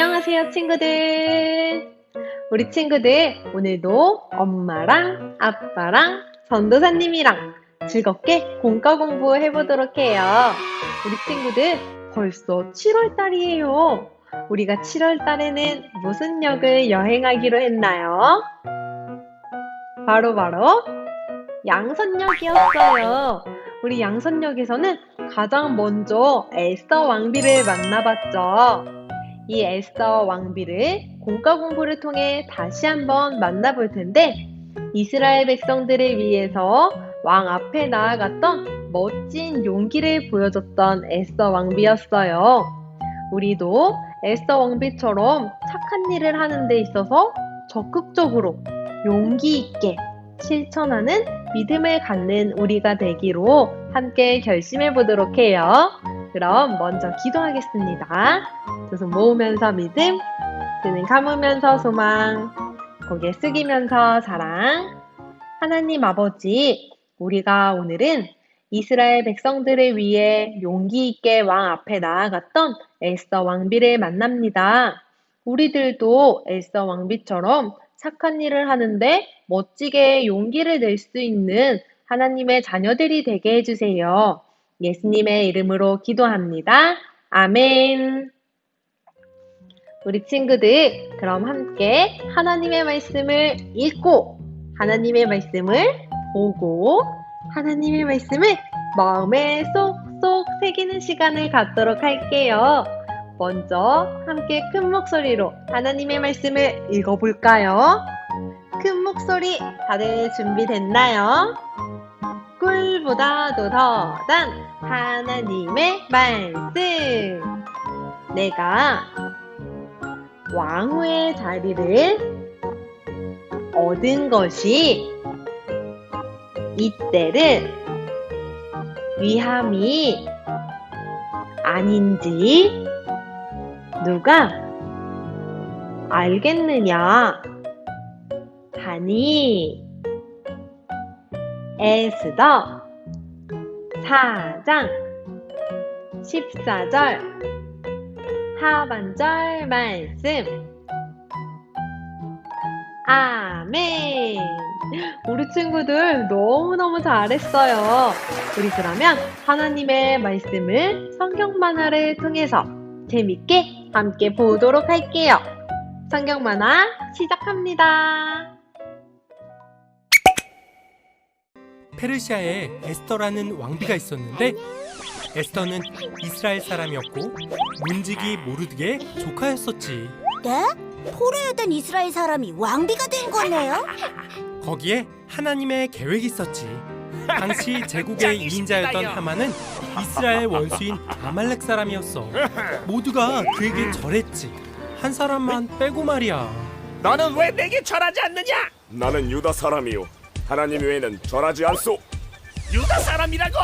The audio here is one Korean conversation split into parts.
안녕하세요, 친구들. 우리 친구들 오늘도 엄마랑 아빠랑 전도사님이랑 즐겁게 공과 공부 해보도록 해요. 우리 친구들 벌써 7월 달이에요. 우리가 7월 달에는 무슨 역을 여행하기로 했나요? 바로 양선역이었어요. 우리 양선역에서는 가장 먼저 에스더 왕비를 만나봤죠. 이 에스더 왕비를 공과 공부를 통해 다시 한번 만나볼 텐데, 이스라엘 백성들을 위해서 왕 앞에 나아갔던 멋진 용기를 보여줬던 에스더 왕비였어요. 우리도 에스더 왕비처럼 착한 일을 하는 데 있어서 적극적으로 용기 있게 실천하는 믿음을 갖는 우리가 되기로 함께 결심해 보도록 해요. 그럼 먼저 기도하겠습니다. 두 손 모으면서 믿음, 두 눈 감으면서 소망, 고개 숙이면서 사랑. 하나님 아버지, 우리가 오늘은 이스라엘 백성들을 위해 용기 있게 왕 앞에 나아갔던 에스더 왕비를 만납니다. 우리들도 에스더 왕비처럼 착한 일을 하는데 멋지게 용기를 낼 수 있는 하나님의 자녀들이 되게 해주세요. 예수님의 이름으로 기도합니다. 아멘. 우리 친구들, 그럼 함께 하나님의 말씀을 읽고, 하나님의 말씀을 보고, 하나님의 말씀을 마음에 쏙쏙 새기는 시간을 갖도록 할게요. 먼저 함께 큰 목소리로 하나님의 말씀을 읽어볼까요? 큰 목소리 다들 준비됐나요? 꿀보다도 더단 하나님의 말씀. 내가 왕후의 자리를 얻은 것이 이때를 위함이 아닌지 누가 알겠느냐 하니, 에스더 4장 14절 하반절 말씀. 아멘. 우리 친구들 너무너무 잘했어요. 우리 그러면 하나님의 말씀을 성경 만화를 통해서 재밌게 함께 보도록 할게요. 성경 만화 시작합니다. 페르시아에 에스더라는 왕비가 있었는데, 에스더는 이스라엘 사람이었고 문지기 모르드게의 조카였었지. 네? 포로에 된 이스라엘 사람이 왕비가 된 거네요? 거기에 하나님의 계획이 있었지. 당시 제국의 2인자였던 하만은 이스라엘 원수인 아말렉 사람이었어. 모두가 그에게 절했지. 한 사람만 빼고 말이야. 너는 왜 내게 절하지 않느냐? 나는 유다 사람이요 하나님 외에는 절하지 않소. 유다 사람이라고!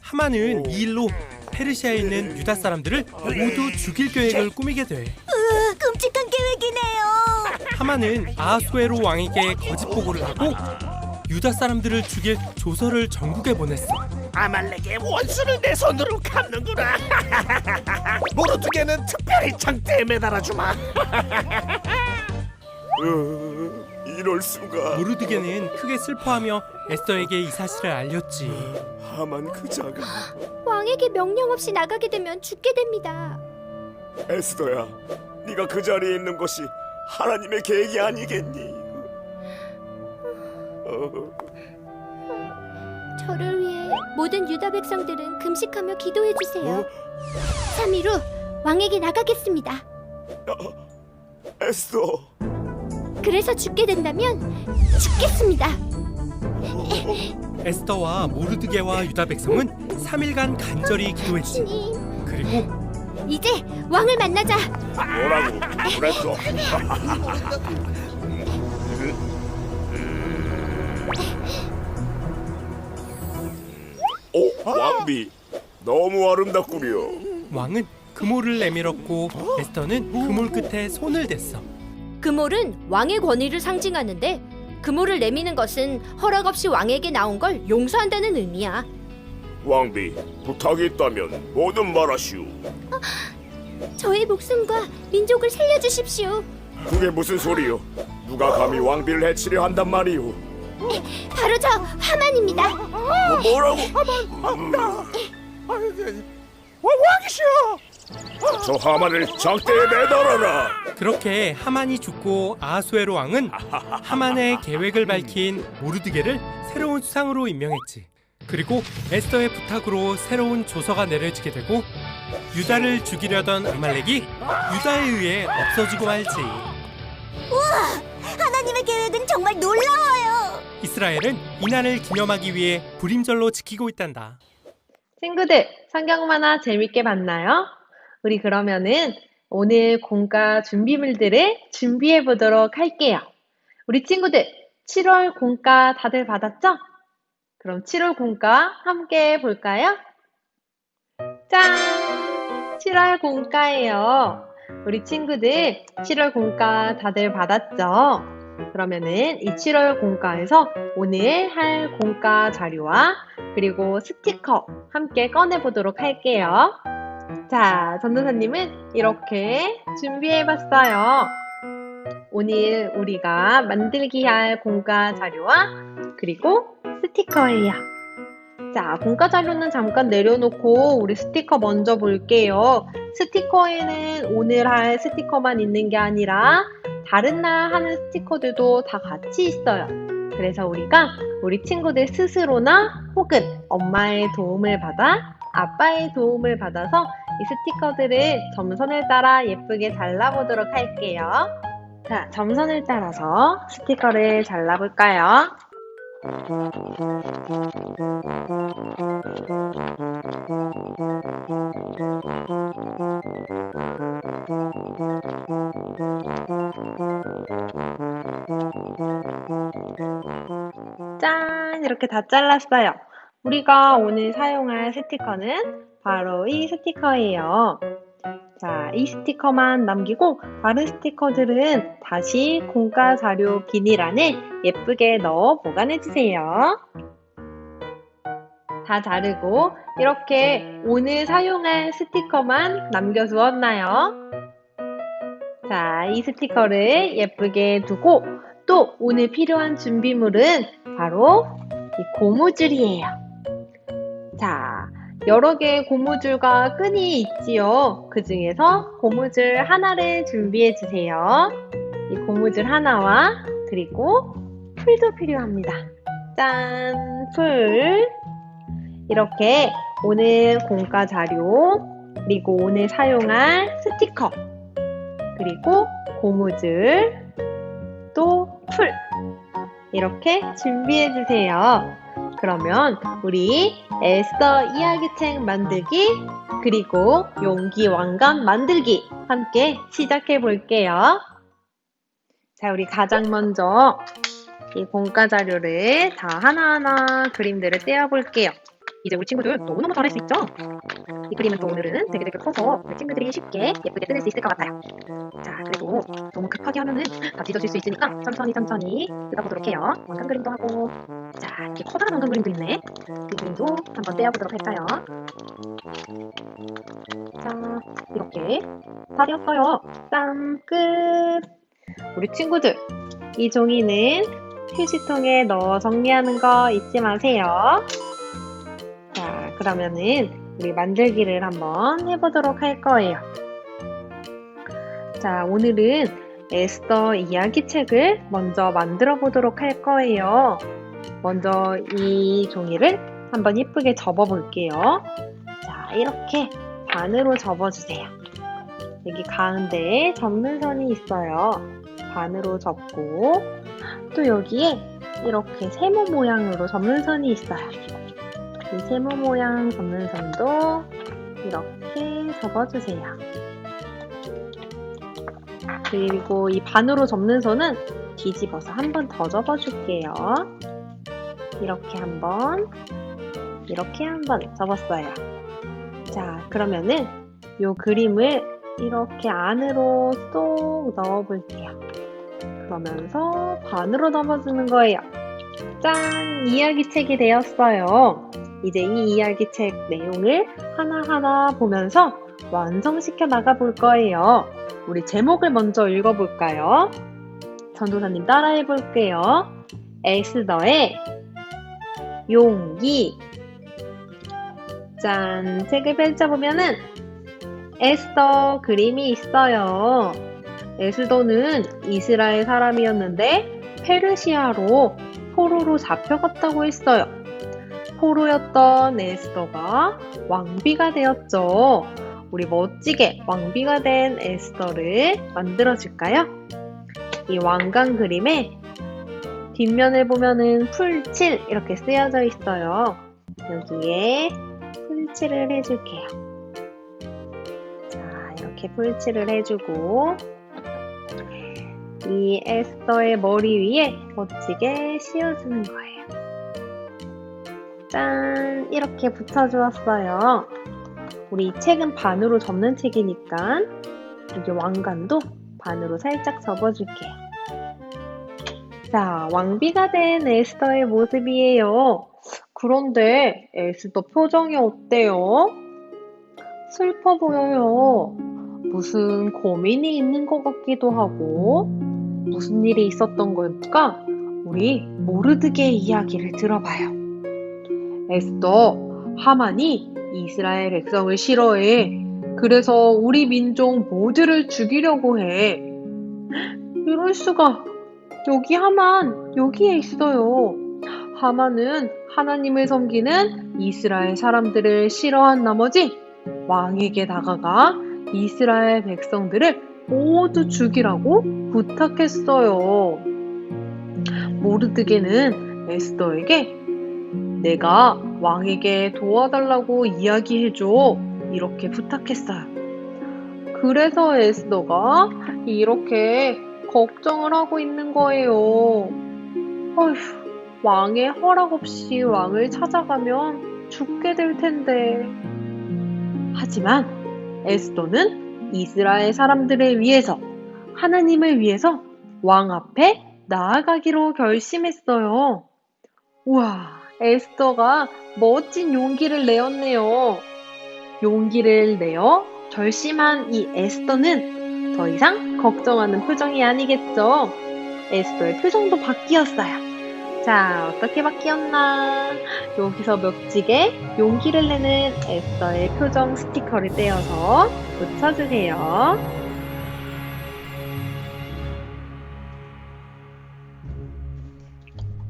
하만은 이 일로 페르시아에 있는 유다 사람들을 모두 죽일 계획을 꾸미게 돼. 끔찍한 계획이네요. 하만은 아하수에로 왕에게 거짓 보고를 하고 유다 사람들을 죽일 조서를 전국에 보냈어. 아말렉의 원수를 내 손으로 갚는구나. 모르드게는 특별히 장대에 매달아주마. 이럴 수가. 모르드게는 크게 슬퍼하며 에스더에게 이 사실을 알렸지. 하만 그 자가. 왕에게 명령 없이 나가게 되면 죽게 됩니다. 에스더야, 네가 그 자리에 있는 것이 하나님의 계획이 아니겠니? 저를 위해 모든 유다 백성들은 금식하며 기도해 주세요. 3일 후 왕에게 나가겠습니다. 에스더. 그래서 죽게 된다면 죽겠습니다. 에스더와 모르드게와 유다 백성은 3일간 간절히 기도했지. 주님, 그리고 이제 왕을 만나자. 뭐라고 그랬어? 왕비, 너무 아름답구려. 왕은 그모를 내밀었고 에스더는 그몰 끝에 손을 댔어. 그몰은 왕의 권위를 상징하는데, 그몰을 내미는 것은 허락 없이 왕에게 나온 걸 용서한다는 의미야. 왕비, 부탁이 있다면 뭐든 말하시오. 저의 목숨과 민족을 살려주십시오. 그게 무슨 소리요? 누가 감히 왕비를 해치려 한단 말이오? 바로 저 하만입니다. 뭐라고? 왕이시여. 저 하만을 장대에 매달아라. 그렇게 하만이 죽고 아하수에로 왕은 하만의 계획을 밝힌 모르드게를 새로운 수상으로 임명했지. 그리고 에스더의 부탁으로 새로운 조서가 내려지게 되고 유다를 죽이려던 아말렉이 유다에 의해 없어지고 말지. 하나님의 계획은 정말 놀라워요. 이스라엘은 이날을 기념하기 위해 불임절로 지키고 있단다. 친구들, 성경 만화 재밌게 봤나요? 우리 그러면은 오늘 공과 준비물들을 준비해 보도록 할게요. 우리 친구들, 7월 공과 다들 받았죠? 그럼 7월 공과 함께 볼까요? 짠! 7월 공과예요. 우리 친구들 7월 공과 다들 받았죠? 그러면은 이 7월 공과에서 오늘 할 공과 자료와 그리고 스티커 함께 꺼내 보도록 할게요. 자, 전도사님은 이렇게 준비해 봤어요. 오늘 우리가 만들기 할 공과 자료와 그리고 스티커예요. 자, 공과 자료는 잠깐 내려놓고 우리 스티커 먼저 볼게요. 스티커에는 오늘 할 스티커만 있는 게 아니라 다른 날 하는 스티커들도 다 같이 있어요. 그래서 우리가 우리 친구들 스스로나 혹은 엄마의 도움을 받아 아빠의 도움을 받아서 이 스티커들을 점선을 따라 예쁘게 잘라보도록 할게요. 자, 점선을 따라서 스티커를 잘라볼까요? 짠! 이렇게 다 잘랐어요. 우리가 오늘 사용할 스티커는 바로 이 스티커예요. 자, 이 스티커만 남기고 다른 스티커들은 다시 공과 자료 비닐 안에 예쁘게 넣어 보관해주세요. 다 자르고 이렇게 오늘 사용할 스티커만 남겨두었나요? 자, 이 스티커를 예쁘게 두고 또 오늘 필요한 준비물은 바로 이 고무줄이에요. 자, 여러 개의 고무줄과 끈이 있지요. 그 중에서 고무줄 하나를 준비해 주세요. 이 고무줄 하나와 그리고 풀도 필요합니다. 짠! 풀! 이렇게 오늘 공과 자료, 그리고 오늘 사용할 스티커, 그리고 고무줄, 또 풀! 이렇게 준비해 주세요. 그러면 우리 에스더 이야기책 만들기 그리고 용기 왕관 만들기 함께 시작해 볼게요. 자, 우리 가장 먼저 이 공과 자료를 다 하나하나 그림들을 떼어 볼게요. 이제 우리 친구들 너무너무 잘할 수 있죠? 이 그림은 또 오늘은 되게 커서 우리 친구들이 쉽게 예쁘게 뜯을 수 있을 것 같아요. 자, 그래도 너무 급하게 하면은 다 찢어질 수 있으니까 천천히 뜯어보도록 해요. 왕관 그림도 하고, 자, 이렇게 커다란 왕관 그림도 있네. 이 그림도 한번 떼어보도록 할까요? 자, 이렇게 다 되었어요. 짠, 끝! 우리 친구들, 이 종이는 휴지통에 넣어 정리하는 거 잊지 마세요. 자, 그러면은 우리 만들기를 한번 해보도록 할 거예요. 자, 오늘은 에스더 이야기책을 먼저 만들어 보도록 할 거예요. 먼저 이 종이를 한번 예쁘게 접어 볼게요. 자, 이렇게 반으로 접어주세요. 여기 가운데에 접는 선이 있어요. 반으로 접고 또 여기에 이렇게 세모 모양으로 접는 선이 있어요. 이 세모 모양 접는 선도 이렇게 접어주세요. 그리고 이 반으로 접는 선은 뒤집어서 한 번 더 접어줄게요. 이렇게 한 번, 이렇게 한 번 접었어요. 자, 그러면은 이 그림을 이렇게 안으로 쏙 넣어볼게요. 그러면서 반으로 접어주는 거예요. 짠! 이야기책이 되었어요. 이제 이 이야기책 내용을 하나하나 보면서 완성시켜 나가 볼 거예요. 우리 제목을 먼저 읽어볼까요? 전도사님 따라해 볼게요. 에스더의 용기. 짠! 책을 펼쳐보면은 에스더 그림이 있어요. 에스더는 이스라엘 사람이었는데 페르시아로 포로로 잡혀갔다고 했어요. 포로였던 에스더가 왕비가 되었죠. 우리 멋지게 왕비가 된 에스더를 만들어줄까요? 이 왕관 그림에 뒷면을 보면은 풀칠 이렇게 쓰여져 있어요. 여기에 풀칠을 해줄게요. 자, 이렇게 풀칠을 해주고 이 에스더의 머리 위에 멋지게 씌워주는 거예요. 짠! 이렇게 붙여주었어요. 우리 이 책은 반으로 접는 책이니까 여기 왕관도 반으로 살짝 접어줄게요. 자, 왕비가 된 에스더의 모습이에요. 그런데 에스더 표정이 어때요? 슬퍼 보여요. 무슨 고민이 있는 것 같기도 하고 무슨 일이 있었던 걸까? 우리 모르드게의 이야기를 들어봐요. 에스더, 하만이 이스라엘 백성을 싫어해. 그래서 우리 민족 모두를 죽이려고 해. 이럴 수가. 여기 하만, 여기에 있어요. 하만은 하나님을 섬기는 이스라엘 사람들을 싫어한 나머지 왕에게 다가가 이스라엘 백성들을 모두 죽이라고 부탁했어요. 모르드게는 에스더에게 내가 왕에게 도와달라고 이야기해줘 이렇게 부탁했어요. 그래서 에스더가 이렇게 걱정을 하고 있는 거예요. 어휴, 왕의 허락 없이 왕을 찾아가면 죽게 될 텐데. 하지만 에스더는 이스라엘 사람들을 위해서, 하나님을 위해서 왕 앞에 나아가기로 결심했어요. 우와, 에스더가 멋진 용기를 내었네요. 용기를 내어 결심한 이 에스더는 더 이상 걱정하는 표정이 아니겠죠. 에스더의 표정도 바뀌었어요. 자, 어떻게 바뀌었나? 여기서 멋지게 용기를 내는 에스더의 표정 스티커를 떼어서 붙여주세요.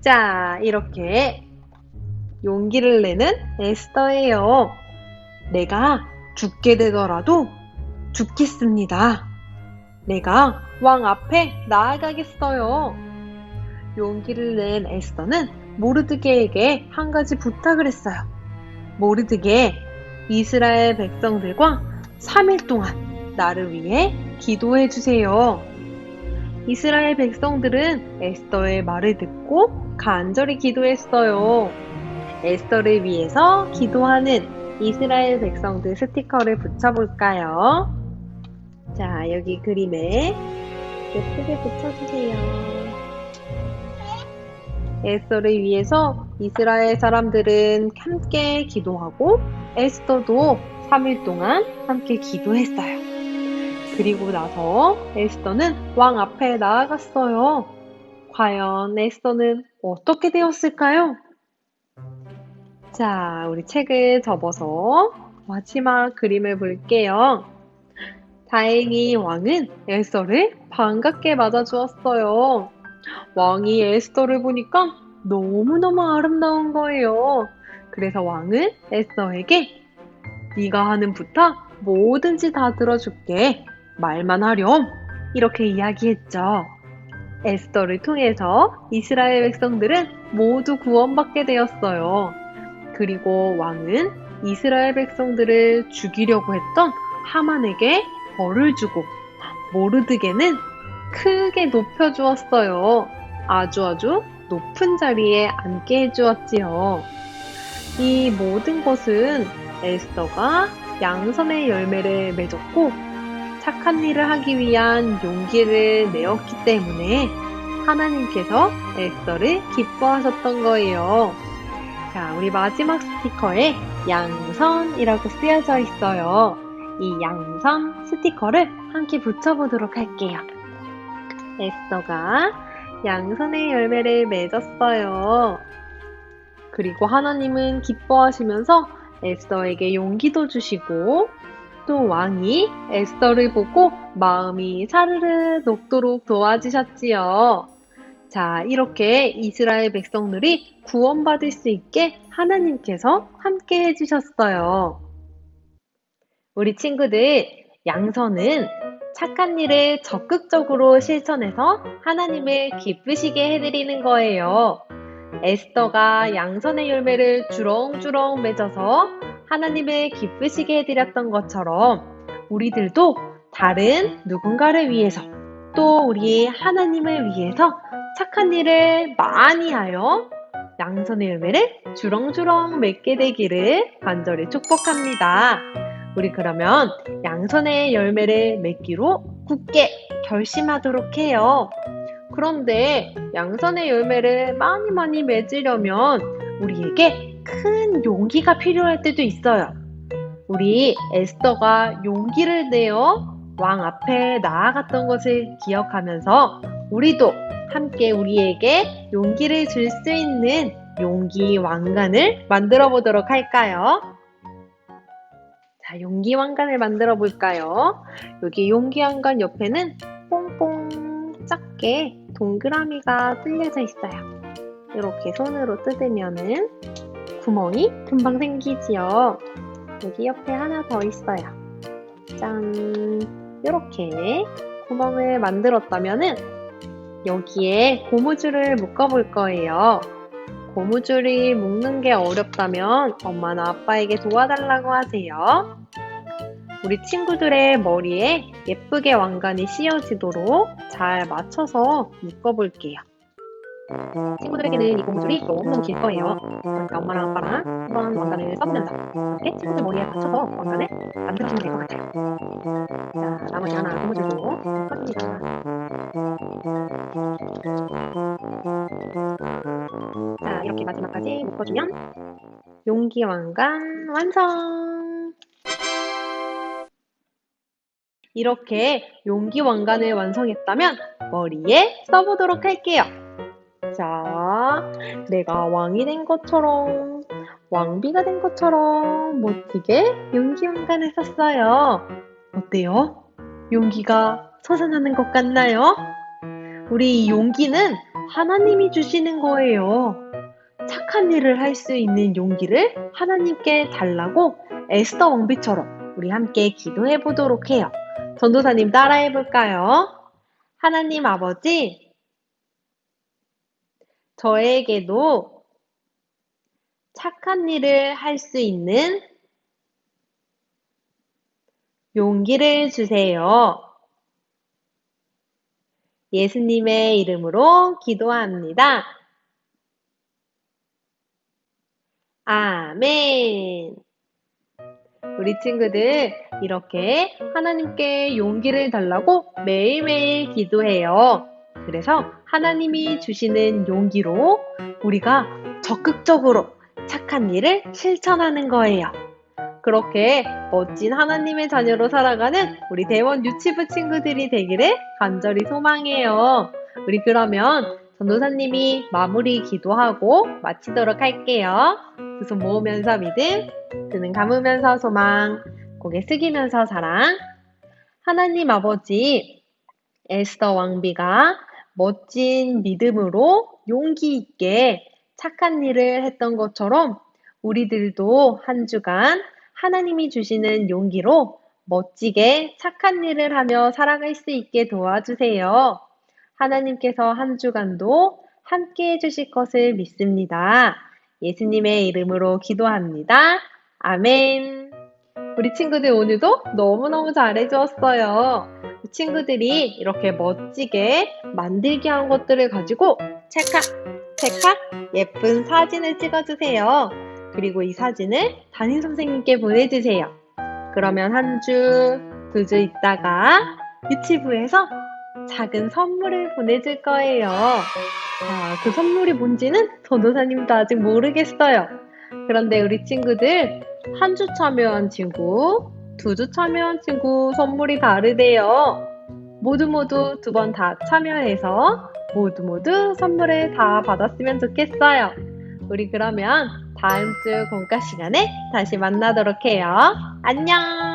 자, 이렇게 용기를 내는 에스더예요. 내가 죽게 되더라도 죽겠습니다. 내가 왕 앞에 나아가겠어요. 용기를 낸 에스더는 모르드게에게 한 가지 부탁을 했어요. 모르드게, 이스라엘 백성들과 3일 동안 나를 위해 기도해 주세요. 이스라엘 백성들은 에스더의 말을 듣고 간절히 기도했어요. 에스더를 위해서 기도하는 이스라엘 백성들 스티커를 붙여볼까요? 자, 여기 그림에 예쁘게 붙여주세요. 에스더를 위해서 이스라엘 사람들은 함께 기도하고 에스더도 3일 동안 함께 기도했어요. 그리고 나서 에스더는 왕 앞에 나아갔어요. 과연 에스더는 어떻게 되었을까요? 자, 우리 책을 접어서 마지막 그림을 볼게요. 다행히 왕은 에스더를 반갑게 맞아주었어요. 왕이 에스더를 보니까 너무너무 아름다운 거예요. 그래서 왕은 에스더에게 네가 하는 부탁 뭐든지 다 들어줄게. 말만 하렴. 이렇게 이야기했죠. 에스더를 통해서 이스라엘 백성들은 모두 구원받게 되었어요. 그리고 왕은 이스라엘 백성들을 죽이려고 했던 하만에게 벌을 주고 모르드게는 크게 높여주었어요. 아주 높은 자리에 앉게 해주었지요. 이 모든 것은 에스더가 양선의 열매를 맺었고 착한 일을 하기 위한 용기를 내었기 때문에 하나님께서 에스더를 기뻐하셨던 거예요. 자, 우리 마지막 스티커에 양선이라고 쓰여져 있어요. 이 양성 스티커를 함께 붙여보도록 할게요. 에스더가 양손의 열매를 맺었어요. 그리고 하나님은 기뻐하시면서 에스더에게 용기도 주시고 또 왕이 에스더를 보고 마음이 사르르 녹도록 도와주셨지요. 자, 이렇게 이스라엘 백성들이 구원받을 수 있게 하나님께서 함께 해주셨어요. 우리 친구들, 양선은 착한 일을 적극적으로 실천해서 하나님을 기쁘시게 해드리는 거예요. 에스더가 양선의 열매를 주렁주렁 맺어서 하나님을 기쁘시게 해드렸던 것처럼 우리들도 다른 누군가를 위해서 또 우리 하나님을 위해서 착한 일을 많이 하여 양선의 열매를 주렁주렁 맺게 되기를 간절히 축복합니다. 우리 그러면 양선의 열매를 맺기로 굳게 결심하도록 해요. 그런데 양선의 열매를 많이 맺으려면 우리에게 큰 용기가 필요할 때도 있어요. 우리 에스더가 용기를 내어 왕 앞에 나아갔던 것을 기억하면서 우리도 함께 우리에게 용기를 줄 수 있는 용기 왕관을 만들어 보도록 할까요? 자, 용기 왕관을 만들어 볼까요? 여기 용기 왕관 옆에는 뽕뽕 작게 동그라미가 뚫려져 있어요. 이렇게 손으로 뜯으면은 구멍이 금방 생기지요. 여기 옆에 하나 더 있어요. 짠! 이렇게 구멍을 만들었다면은 여기에 고무줄을 묶어볼 거예요. 고무줄이 묶는 게 어렵다면 엄마나 아빠에게 도와달라고 하세요. 우리 친구들의 머리에 예쁘게 왕관이 씌워지도록 잘 맞춰서 묶어볼게요. 친구들에게는 이 고무줄이 너무너무 길 거예요. 그러니까 엄마랑 아빠랑 한번 왕관을 써보면서 이렇게 친구들 머리에 맞춰서 왕관을 만들어주면 될 것 같아요. 자, 나머지 하나 고무줄도 묶어줍니다. 자, 이렇게 마지막까지 묶어주면 용기 왕관 완성! 이렇게 용기 왕관을 완성했다면 머리에 써보도록 할게요. 자, 내가 왕이 된 것처럼, 왕비가 된 것처럼 멋지게 용기 왕관을 썼어요. 어때요? 용기가 솟아나는 것 같나요? 우리 이 용기는 하나님이 주시는 거예요. 착한 일을 할 수 있는 용기를 하나님께 달라고 에스더 왕비처럼 우리 함께 기도해 보도록 해요. 전도사님 따라해 볼까요? 하나님 아버지, 저에게도 착한 일을 할 수 있는 용기를 주세요. 예수님의 이름으로 기도합니다. 아멘. 우리 친구들 이렇게 하나님께 용기를 달라고 매일매일 기도해요. 그래서 하나님이 주시는 용기로 우리가 적극적으로 착한 일을 실천하는 거예요. 그렇게 멋진 하나님의 자녀로 살아가는 우리 대원 유치부 친구들이 되기를 간절히 소망해요. 우리 그러면 전도사님이 마무리 기도하고 마치도록 할게요. 두 손 모으면서 믿음, 두 눈 감으면서 소망, 고개 숙이면서 사랑. 하나님 아버지, 에스더 왕비가 멋진 믿음으로 용기 있게 착한 일을 했던 것처럼 우리들도 한 주간 하나님이 주시는 용기로 멋지게 착한 일을 하며 살아갈 수 있게 도와주세요. 하나님께서 한 주간도 함께 해주실 것을 믿습니다. 예수님의 이름으로 기도합니다. 아멘. 우리 친구들 오늘도 너무너무 잘해주었어요. 친구들이 이렇게 멋지게 만들게 한 것들을 가지고 찰칵 예쁜 사진을 찍어주세요. 그리고 이 사진을 담임선생님께 보내주세요. 그러면 한 주, 두 주 있다가 유치부에서 작은 선물을 보내줄 거예요. 자, 그 선물이 뭔지는 전도사님도 아직 모르겠어요. 그런데 우리 친구들 한 주 참여한 친구, 두 주 참여한 친구 선물이 다르대요. 모두 2번 다 참여해서 모두 선물을 다 받았으면 좋겠어요. 우리 그러면 다음 주 공과 시간에 다시 만나도록 해요. 안녕!